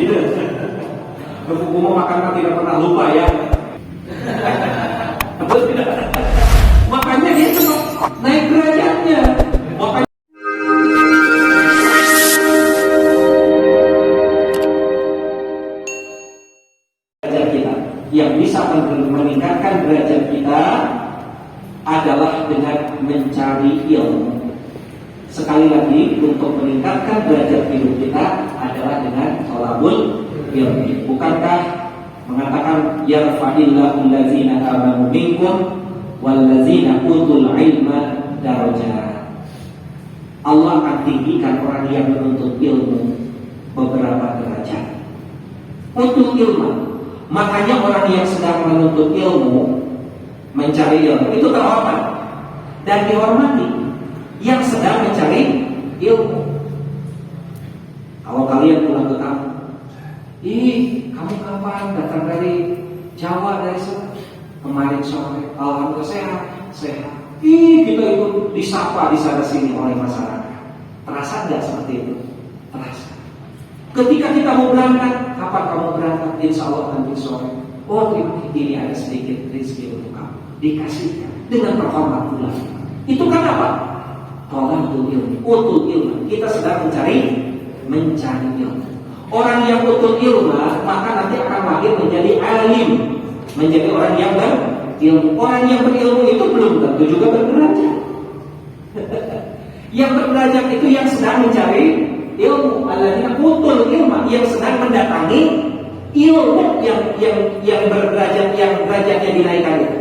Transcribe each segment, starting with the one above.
Gitu. Buku mau makan tidak pernah lupa ya. Makanya dia cuma naik derajatnya. Makanya derajat kita yang bisa meningkatkan derajat kita adalah dengan mencari ilmu. Sekali lagi, untuk meningkatkan derajat hidup kita adalah dengan thalabul ilmi. Bukankah mengatakan yarfa'illahu allazina amanu minkum wallazina utul ilma darajat. Allah akan tinggikan orang yang menuntut ilmu beberapa derajat. Utul ilmu. Makanya orang yang sedang menuntut ilmu, mencari ilmu itu terhormat dan dihormati. Yang sedang mencari ilmu. Kalau kalian pulang ke kampung, kamu kapan datang dari Jawa, dari sana? Kemarin sore. Alhamdulillah sehat. Kita itu disapa di sana sini oleh masyarakat. Terasa nggak seperti itu? Terasa. Ketika kita mau berangkat, kapan kamu berangkat? Insya Allah nanti sore. Oh, ini ada sedikit rezeki untuk kamu. Dikasihkan dengan terhormat pula. Itu kan apa? Thalabul ilmi, utul ilmu. Kita sedang mencari ilmu. Orang yang utul ilmu maka nanti akan lahir menjadi alim, menjadi orang yang berilmu. Orang yang berilmu itu belum tentu juga berderajat. Yang berderajat itu yang sedang mencari ilmu. Alladzina utul ilma, yang sedang mendatangi ilmu yang berderajat, yang derajatnya dinaikkan itu.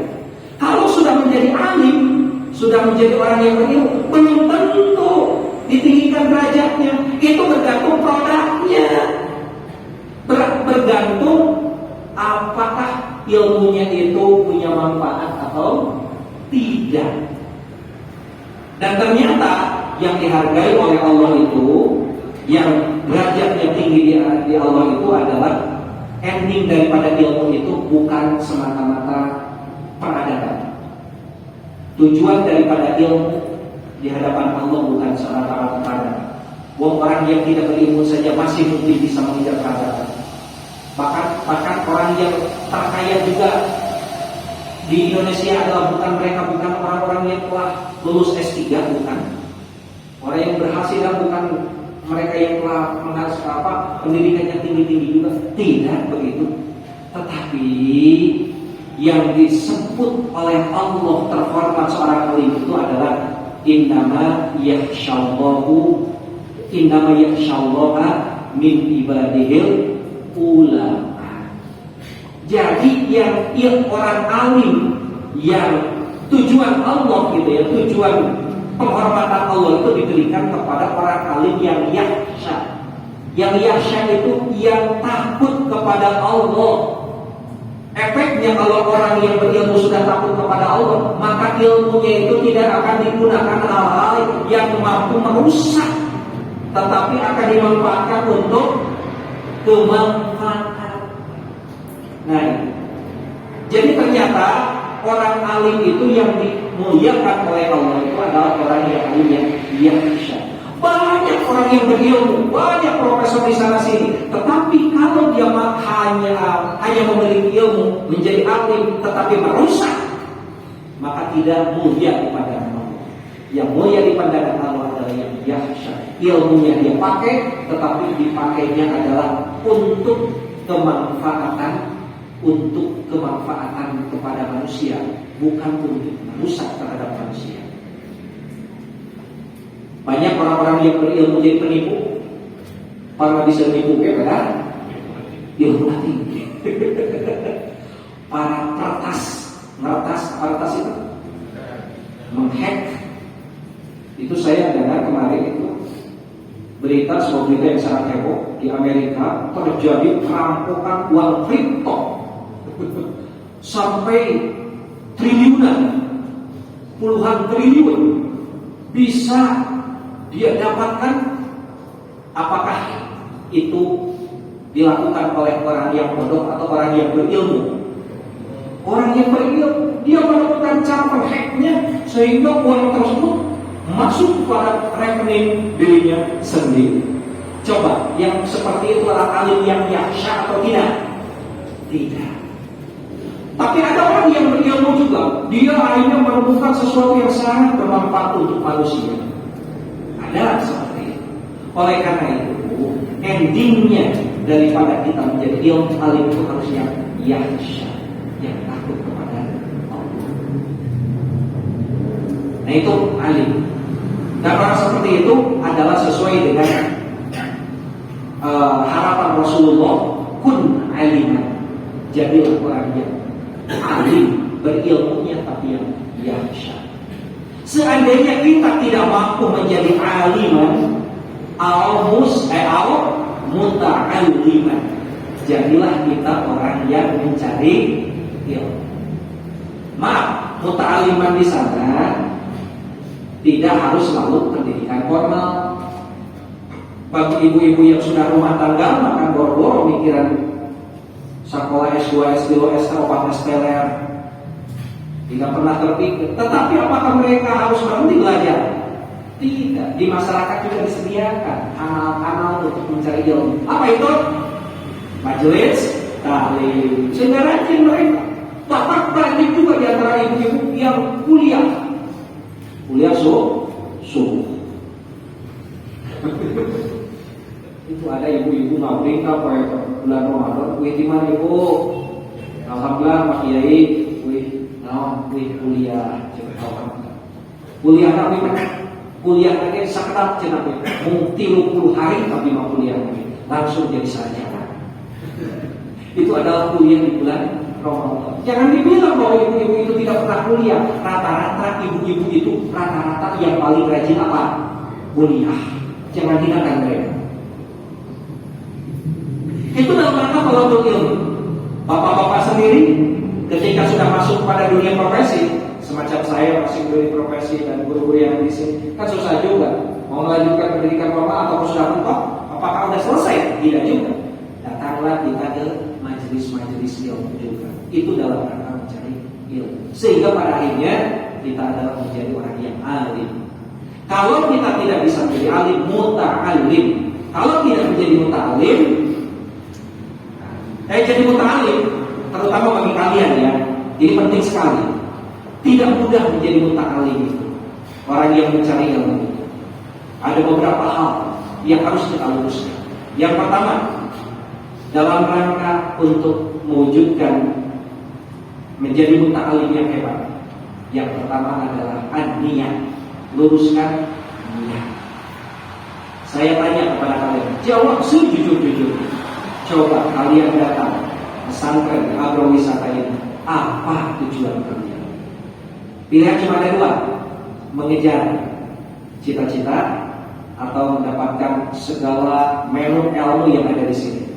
Kalau sudah menjadi alim, sudah menjadi orang yang berilmu, belum tentu ditinggikan derajatnya. Itu bergantung produknya, bergantung apakah ilmunya itu punya manfaat atau tidak. Dan ternyata yang dihargai oleh Allah itu, yang derajatnya tinggi di Allah itu adalah ending daripada ilmu itu bukan semata-mata peradaban. Tujuan daripada ilmu di hadapan Allah bukan semata-mata peradaban. Orang yang tidak berilmu saja masih mungkin bisa mengejar peradaban. Bahkan orang yang terkaya juga di Indonesia adalah bukan orang-orang yang telah lulus S3, bukan. Orang yang berhasil bukan mereka yang telah pendidikannya tinggi-tinggi juga, tidak begitu. Tetapi yang disebut oleh Allah terhormat seorang alim itu adalah innama yakhsyallaha min ibadihil ulama. Jadi yang orang alim, yang tujuan Allah gitu ya, tujuan penghormatan Allah itu diberikan kepada orang alim yang yakhsha. Yang yakhsha itu yang takut kepada Allah. Efeknya kalau orang yang berilmu sudah takut kepada Allah, maka ilmunya itu tidak akan digunakan hal-hal yang mampu merusak, tetapi akan dimanfaatkan untuk kemanfaatan. Nah, jadi ternyata orang alim itu yang dimuliakan oleh Allah itu adalah orang yang alim yang yakhsha. Banyak orang yang berilmu, banyak profesor di sana sini, tetapi kalau dia hanya memiliki ilmu, menjadi alim, tetapi merusak, maka tidak mulia di pandangan Allah. Yang mulia di pandangan Allah adalah yang yakhsha. Ilmunya dia pakai, tetapi dipakainya adalah untuk kemanfaatan kepada manusia, bukan untuk merusak terhadap manusia. Banyak orang-orang yang berilmu jadi penipu. Para bisa menipu kan? Ilmu tinggi. Para peretas itu menghack. Itu saya dengar kemarin itu berita, sebuah berita yang sangat heboh di Amerika, terjadi perampokan uang kripto sampai triliunan, puluhan triliun bisa dia dapatkan. Apakah itu dilakukan oleh orang yang bodoh atau orang yang berilmu? Orang yang berilmu, dia menemukan cara menghacknya sehingga uang tersebut masuk pada rekening dirinya sendiri. Coba, yang seperti itu adalah alim yang yakhsha atau tidak? Tidak. Tapi ada orang yang berilmu juga, dia akhirnya menemukan sesuatu yang sangat bermanfaat untuk manusia. Ada seperti itu. Oleh karena itu, endingnya daripada kita menjadi ilmu alim itu harus yang yakhsha, yang takut kepada Allah. Nah itu alim. Dan orang seperti itu adalah sesuai dengan harapan Rasulullah, kun aliman, jadilah orang yang alim, berilmunya tapi yang yakhsha. Seandainya kita tidak mampu menjadi aliman al muta'alliman, jadilah kita orang yang mencari ilmu. Maaf, muta'alliman di sana tidak harus selalu pendidikan formal. Bagi ibu-ibu yang sudah rumah tangga, maka boro-boro mikiran sekolah S2, S3, S4, SPLR. Tidak pernah terpikir. Tetapi apakah mereka harus berhenti belajar? Tidak. Di masyarakat juga disediakan kanal-kanal untuk mencari ilmu. Apa itu? Majelis taklim. Sehingga rajin mereka. Bahkan banyak juga di antara ibu-ibu yang kuliah subuh. Itu ada ibu-ibu ngabring apa bulan Ramadan, wih di mana ibu? Alhamdulillah Pak Kiai, wih kuliah, kuliah tapi kuliah lagi sekedap cenah mung 30 hari tapi mau kuliah lagi langsung jadi sarjana. Itu adalah kuliah di bulan Ramadan. Jangan dibilang bahwa ibu-ibu itu tidak pernah kuliah. Rata-rata ibu-ibu itu rata-rata yang paling rajin apa? Kuliah. Jangan hinakan mereka. Itu dalam rangka pelabur ilmu. Bapak-bapak sendiri ketika sudah masuk pada dunia profesi, semacam saya masih dunia profesi dan guru-guru yang di sini, kan susah juga mau melanjutkan pendidikan formal atau sudah mentok. Apakah sudah selesai? Tidak juga. Datanglah kita ke majelis-majelis ilmu juga. Itu dalam rangka mencari ilmu. Sehingga pada akhirnya kita adalah menjadi orang yang alim. Kalau kita tidak bisa menjadi alim, muta'alim. Kalau tidak menjadi muta'alim, jadi muta'alim, terutama bagi kalian ya, ini penting sekali. Tidak mudah menjadi muta'alim itu. Orang yang mencari ilmu itu. Ada beberapa hal yang harus kita luruskan. Yang pertama, dalam rangka untuk mewujudkan menjadi muta'alim yang hebat, yang pertama adalah an-niyah. Luruskan niat. Saya tanya kepada kalian, jawab sejujur-jujurnya. Coba kalian datang pesantren agrowisata ini, apa tujuan kalian? Pilihan cuma ada dua, mengejar cita-cita atau mendapatkan segala menu ilmu yang ada di sini.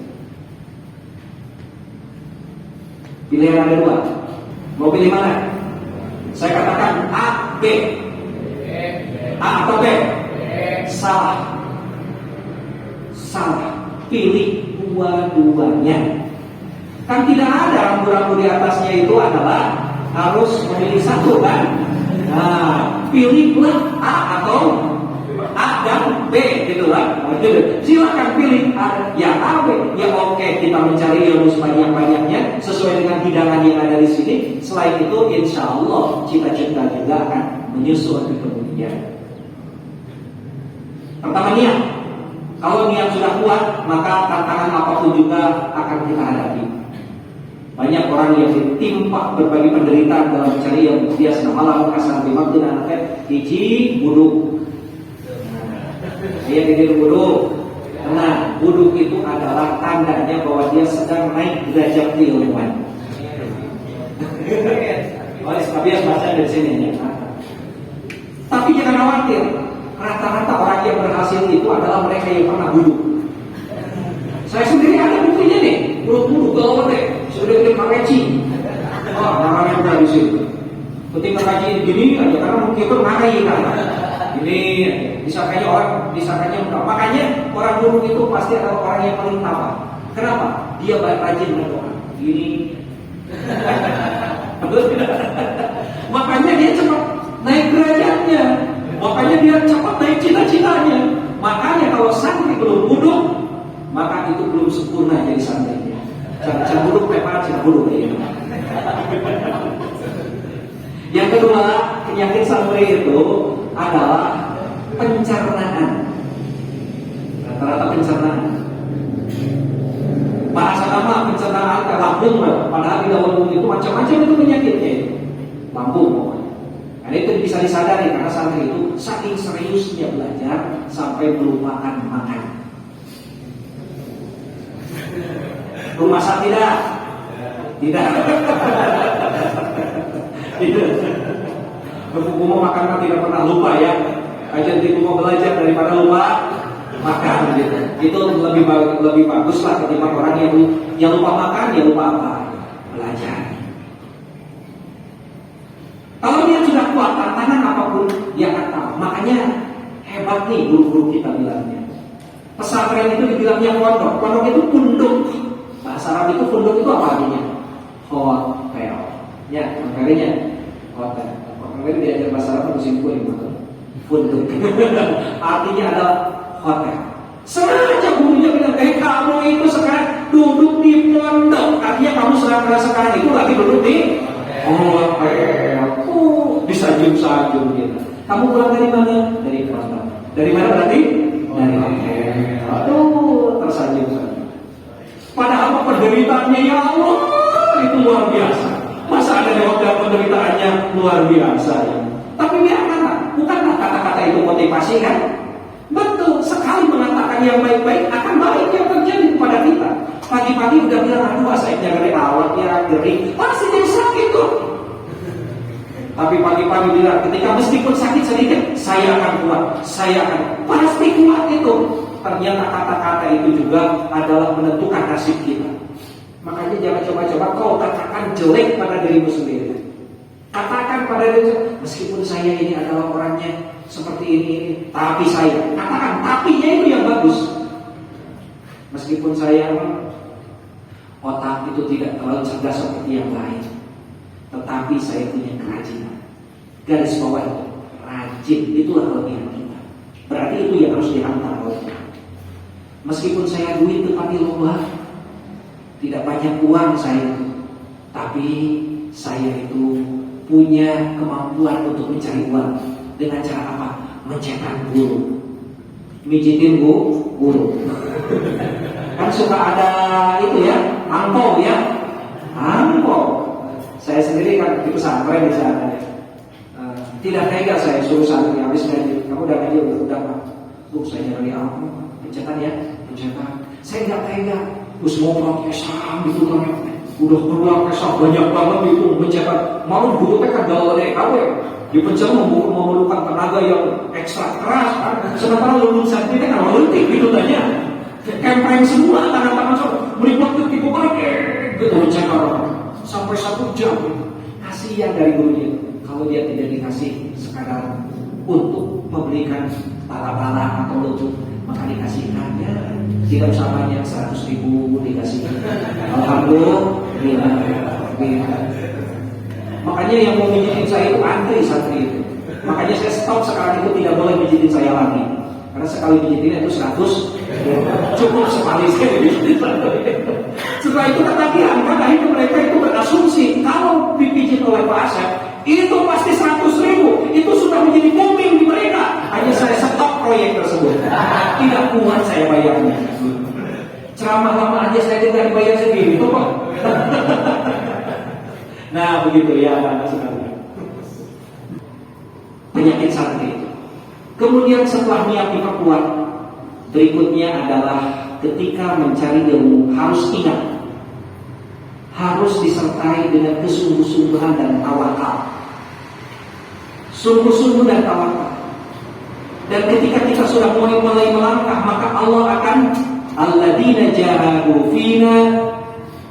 Pilihan ada dua. Mau pilih mana? Saya katakan A, B. A atau B? Salah. Pilih dua-duanya. Kan tidak ada rambu-rambu di atasnya itu adalah harus memilih satu kan? Nah, pilihlah A atau A dan B gitu lah. Silakan pilih A, ya A, B. Ya oke, kita mencari ilmu sebanyak-banyaknya sesuai dengan hidangan yang ada di sini. Selain itu, insya Allah cita-cita juga akan menyusul di kemudian. Pertama niat. Kalau niat sudah kuat, maka tantangan apapun juga akan kita hadapi. Banyak orang yang ditimpa berbagai penderitaan dalam mencari ilmu. Dia sedang malam kasar bimaktin anaknya hiji buduk. Dia tidur buduk. Nah, buduk itu adalah tandanya bahwa dia sedang naik derajat keilmuan. Tapi yang baca dari sini ya. Tapi jangan khawatir. Rata-rata orang yang berhasil itu adalah mereka yang pernah buduk. Saya sendiri ada buktinya nih, buduk galau deh, sudah kita ngaji. Namanya udah di situ. Ketika ngaji gini aja karena mungkin itu ngaji kan. Ini disangkanya enggak. Makanya orang buduk itu pasti adalah orang yang paling tabah. Kenapa? Dia rajin berdoa. Gini. Makanya dia cepat naik derajatnya. Makanya dia cepat naik cita-citanya. Makanya kalau santri belum buduk, maka itu belum sempurna jadi santrinya. Jangan buduk, jangan buduk ya. Yang kedua, penyakit santri itu adalah pencernaan. Rata-rata pencernaan. Bahasa nama pencernaan ke lambung, padahal di dalam lambung itu macam-macam itu penyakitnya. Lambung pokoknya. Nah, itu bisa disadari karena santri itu saking seriusnya belajar sampai melupakan makan. Rumah sakit tidak? Tidak. Tidak. Mau makan tidak pernah lupa ya. Kajian tipu mau belajar daripada lupa makan gitu. Itu lebih bagus lah ketimbang orang yang lupa makan, ya lupa apa? Belajar. Kalau dia sudah kuat tantangan apapun dia akan tahu. Makanya hebat nih guru-guru kita bilangnya. Pesantren itu dibilangnya pondok. Pondok itu punduk. Bahasa Arab itu punduk itu apa artinya? Hotel. Ya, makanya hotel. Makanya diajar bahasa Arab itu simpul itu. Punduk. Artinya adalah hotel. Sengaja gurunya bilang, kamu itu sekarang duduk di pondok. Artinya kamu sekarang itu lagi duduk di hotel. Disanjung-sanjung gitu. Kamu pulang dari mana? Dari pondok. Dari mana berarti? Dari hotel. Aduh, tersanjung-sanjung. Padahal penderitaannya ya Allah itu luar biasa. Masa ada di hotel penderitaannya luar biasa ya? Tapi biarkanlah, bukanlah kata-kata itu motivasi kan? Betul, sekali mengatakan yang baik-baik akan baik yang terjadi kepada kita. Pagi-pagi udah bilang, aduh asaiknya ngeri awak ya, ngeri, pasti jadi sakit tuh. Tapi pagi-pagi bilang, ketika meskipun sakit sedikit, saya akan kuat, saya akan pasti kuat itu. Ternyata kata-kata itu juga adalah menentukan nasib kita. Makanya jangan coba-coba kau katakan jelek pada dirimu sendiri. Katakan pada dirimu, meskipun saya ini adalah orangnya seperti ini, tapi saya katakan, tapinya itu yang bagus. Meskipun saya otak itu tidak terlalu cerdas seperti yang lain, tetapi saya punya kerajinan. Garis bawah itu rajin, itulah kelebihan kita. Berarti itu yang harus dihantar oleh kita. Meskipun saya duit tepati lomba, tidak banyak uang saya, tapi saya itu punya kemampuan untuk mencari uang. Dengan cara apa? Mencetak guru, mijitin guru. Kan suka ada itu ya, angpau ya, angpau. Saya sendiri kan di pesantren di sana ya. Tidak tega saya suruh santri habis ngaji. Kamu udah ngaji udah saya nyari angpau, pencetan ya, pencetan. Saya nggak tega, terus mau protesan gitu kan. Udah keluar kesah banyak banget itu mencetak. Mau guru teh kan galau deh kawe. Dipencet memerlukan tenaga yang ekstra keras kan. Sementara lulusan kita kan melentik gitu tanya. Kempreng semua tangan-tangan semua. Melibat tipu balik gitu mencetak sampai 1 jam. Kasihan dari gurunya kalau dia tidak dikasih sekadar untuk memberikan pala-pala atau lutut, maka dikasihkannya tidak usah banyak 100.000 dikasih. Alhamdulillah. Makanya yang mau mijitin saya itu antri santri itu. Makanya saya stop sekarang itu tidak boleh mijitin saya lagi. Karena sekali mijitin itu 100, cukup sekali sekali. Setelah itu ketagihan, karena itu mereka itu berasumsi kalau dipijit oleh Pak Asep itu pasti 100.000. Itu sudah menjadi booming di mereka. Hanya saya stop proyek tersebut. Tidak kuat saya bayarnya. Ceramah lama aja saya tidak dibayar sendiri itu Pak. Nah begitu ya anak-anak sekalian. Penyakit santri itu. Kemudian setelah niat diperkuat, berikutnya adalah ketika mencari ilmu harus ingat, harus disertai dengan kesungguh-sungguhan dan tawakal. Sungguh-sungguh dan tawakal. Dan ketika kita sudah mulai melangkah, maka Allah akan alladzina jahadu fina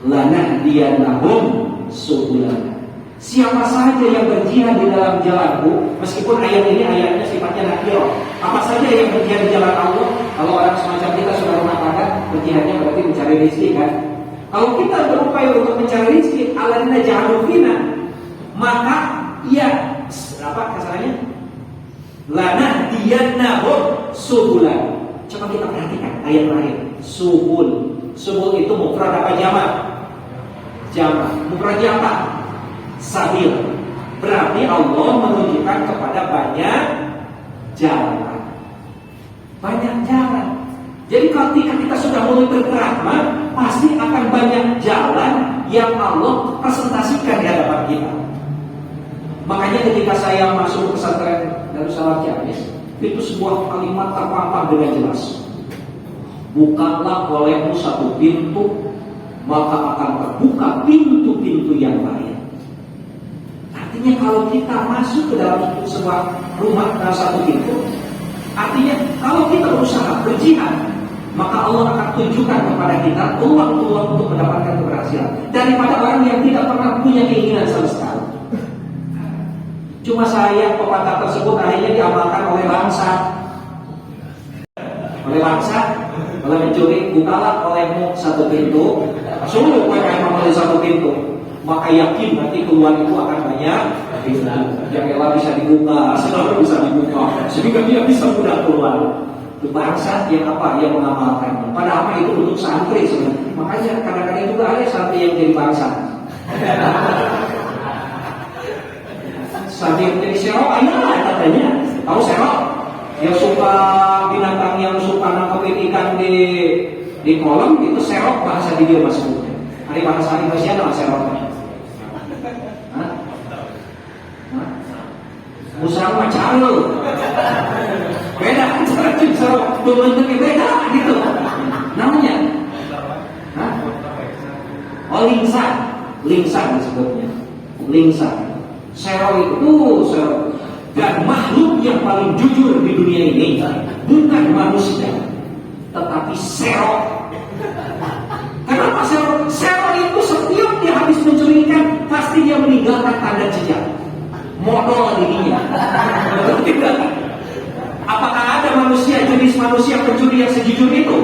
lanahdiyannahum subulana. Siapa saja yang berjihad di dalam jalanku, meskipun ayat ini ayatnya sifatnya nakirah. Apa saja yang berjihad di jalan Allah, kalau orang semacam kita sudah rumah tangga, berjihadnya berarti mencari rezeki kan. Kalau kita berupaya untuk mencari rezeki, alladzina jahadu fina, maka ya apa kasarnya? Lanahdiyannahum subulana. Coba kita perhatikan ayat terakhir. Subul. Subul itu mufrad apa jamak? Jamak. Mufradnya apa? Sabil. Berarti Allah menunjukkan kepada banyak jalan. Banyak jalan. Jadi ketika kita sudah mulai bergerak, pasti akan banyak jalan yang Allah presentasikan di hadapan kita. Makanya ketika saya masuk ke pesantren Darussalam Ciamis, itu sebuah kalimat terpampang dengan jelas. Bukalah olehmu satu pintu, maka akan terbuka pintu-pintu yang lain. Artinya kalau kita masuk ke dalam sebuah rumah dalam satu pintu, artinya kalau kita berusaha berjihad, maka Allah akan tunjukkan kepada kita peluang-peluang untuk mendapatkan keberhasilan daripada orang yang tidak pernah punya keinginan sama sekali. Cuma sayang pepatah tersebut akhirnya diamalkan oleh bangsa. Oleh bangsa, oleh mencuri, bukalah olehmu satu pintu, suruh mereka memulai satu pintu, maka yakin nanti keluar itu akan banyak pintu. Yang Allah bisa dibuka, selalu bisa dibuka, sehingga dia bisa mudah keluar. Itu bangsa yang apa? Yang mengamalkannya. Padahal itu untuk santri sebenarnya. Makanya kadang-kadang juga ada santri yang jadi bangsa. Santri yang jadi serok, ada katanya. Tahu serok? Yang suka binatang yang suka nangkepin ikan di kolam itu serok bahasa di dia masuknya. Hari bahasa Indonesia nama seroknya. Musang macam lu. Beda cara serok, bentuknya beda gitu. Namanya. Oh lingsan disebutnya. Lingsan. Serok itu serok. Dan makhluk yang paling jujur di dunia ini bukan manusia, tetapi serok. Kenapa serok? Serok itu setiap dia habis mencuri ikan, pasti dia meninggalkan tanda jejak. Modal dirinya. Tidak. Apakah ada jenis manusia pencuri yang sejujur itu?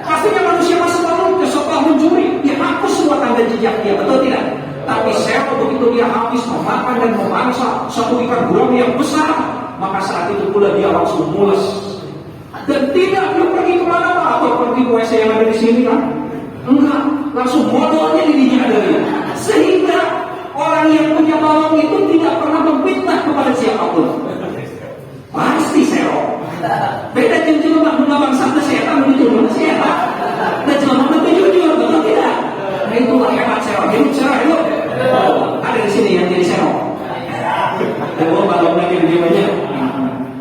Pastinya manusia masa lalu setelah mencuri, dia hapus semua tanda jejak dia, betul tidak? Tapi serok begitu dia habis memakan dan memangsa satu ikan gurami yang besar, maka saat itu pula dia langsung mules dan tidak dia pergi kemana-mana atau pergi ke WC yang ada di sini kan? Enggak, langsung modalnya dirinya ada dia. Sehingga orang yang punya bawang itu tidak pernah memfitnah kepada siapapun. Pasti serok. Beda jelema mengabang sabda setan begitu setan. Dan jelema itu jujur, betul tidak? Nah itulah hebat serok. Hidup serok hidup. Ada di sini yang jadi serok. Kalau balong lagi di banyak.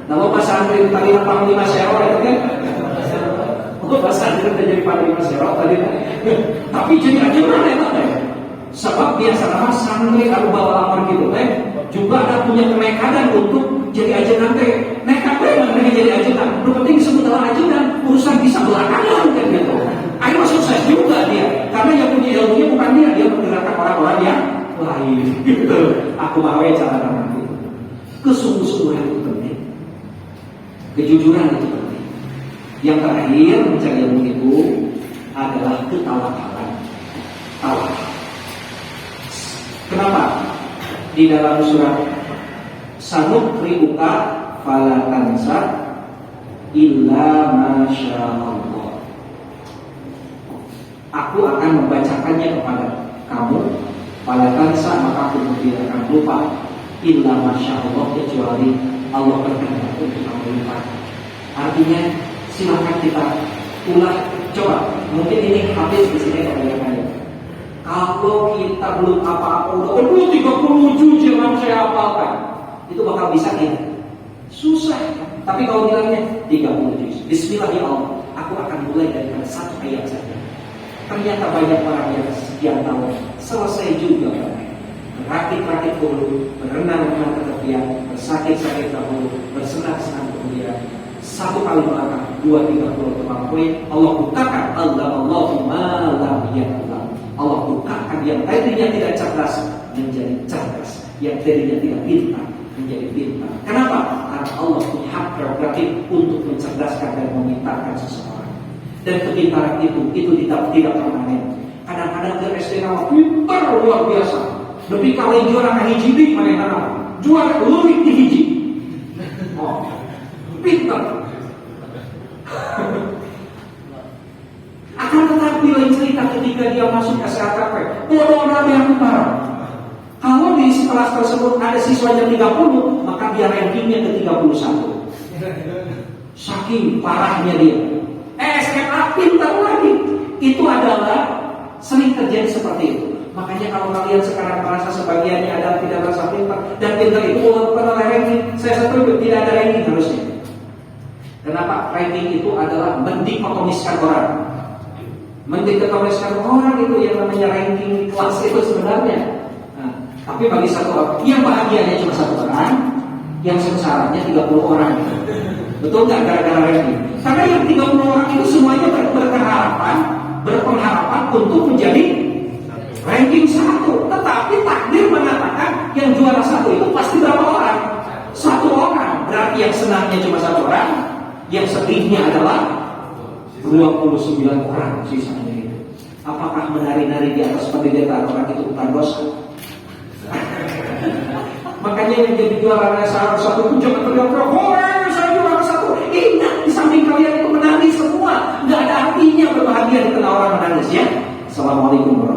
Nama pasantren tadi panglima serok itu kan? Pasantren jadi panglima serok tadi. Tapi jadi aja mana itu? Sebab biasa nama santri kalau bawa lamar gitu juga ada punya kenekanan untuk jadi ajudan nekat dengan jadi ajudan. Lu penting sebentar ajudan urusan bisa belakangan kan gitu. Akhirnya sukses juga dia karena yang punya ilmunya bukan dia menggerakkan orang-orang yang lain gitu. Aku bawa cara nanti. Kesungguh-sungguhan itu penting. Kejujuran itu penting. Yang terakhir mencari ilmu itu adalah ketawakalan. Tawakal. Kenapa? Di dalam surat Sanukri'uka fala tansa illa masyaallah. Aku akan membacakannya kepada kamu fala tansa, maka aku tidak akan lupa illa masyaallah, kecuali Allah berkehendak untuk kamu lupa. Artinya silakan kita ulang, coba mungkin ini habis di sini kebanyakan. Kalau kita belum apa-apa udah 30 juz yang saya hafalkan, itu bakal bisa tidak? Susah. Tapi kalau bilangnya 30 juz, Bismillah ya Allah, aku akan mulai dari satu ayat saja. Ternyata banyak orang yang sekian tahun selesai juga. Rakit-rakit dulu, berenang-renang ke tepian, bersakit-sakit dahulu, bersenang-senang kemudian. Satu kali melangkah, 2-3 pulau terlampaui, Allah bukakan Allahumma lam ya'lam. Allah bukakan yang tadinya tidak cerdas menjadi cerdas, yang tadinya tidak pintar menjadi pintar. Kenapa? Karena Allah punya hak prerogatif untuk mencerdaskan dan memintarkan seseorang. Dan kepintaran itu tidak permanen. Kadang-kadang ke SD nama pintar luar biasa. Lebih kali juara hiji di mana juara lebih di hiji. Oh, pintar. ketika dia masuk SKKP, bodoh yang utara. Kalau di kelas tersebut ada siswanya 30, maka dia rankingnya ke 31. Saking parahnya dia. SMA pintar lagi. Itu adalah sering terjadi seperti itu. Makanya kalau kalian sekarang merasa sebagiannya ada tidak merasa pintar, dan pintar itu bukan oleh ranking, saya setuju tidak ada ranking harusnya. Kenapa? Ranking itu adalah mendikotomiskan orang. Mendikotomiskan orang itu yang namanya ranking kelas itu sebenarnya. Nah, tapi bagi satu orang, yang bahagianya cuma satu orang, yang sengsaranya 30 orang. Betul nggak gara-gara ranking? Karena yang 30 orang itu semuanya berpengharapan untuk menjadi ranking 1. Tetapi takdir mengatakan yang juara 1 itu pasti berapa orang? 1 orang. Berarti yang senangnya cuma 1 orang, yang sedihnya adalah 29 orang sisanya itu. Apakah menari-nari di atas penderitaan orang itu bukan dosa? Makanya yang jadi juara satu pun jangan teriak-teriak, saya juara 1. Ingat, di samping kalian itu menangis semua. Nggak ada artinya berbahagia di tengah orang menangis ya. Assalamualaikum warahmatullahi wabarakatuh.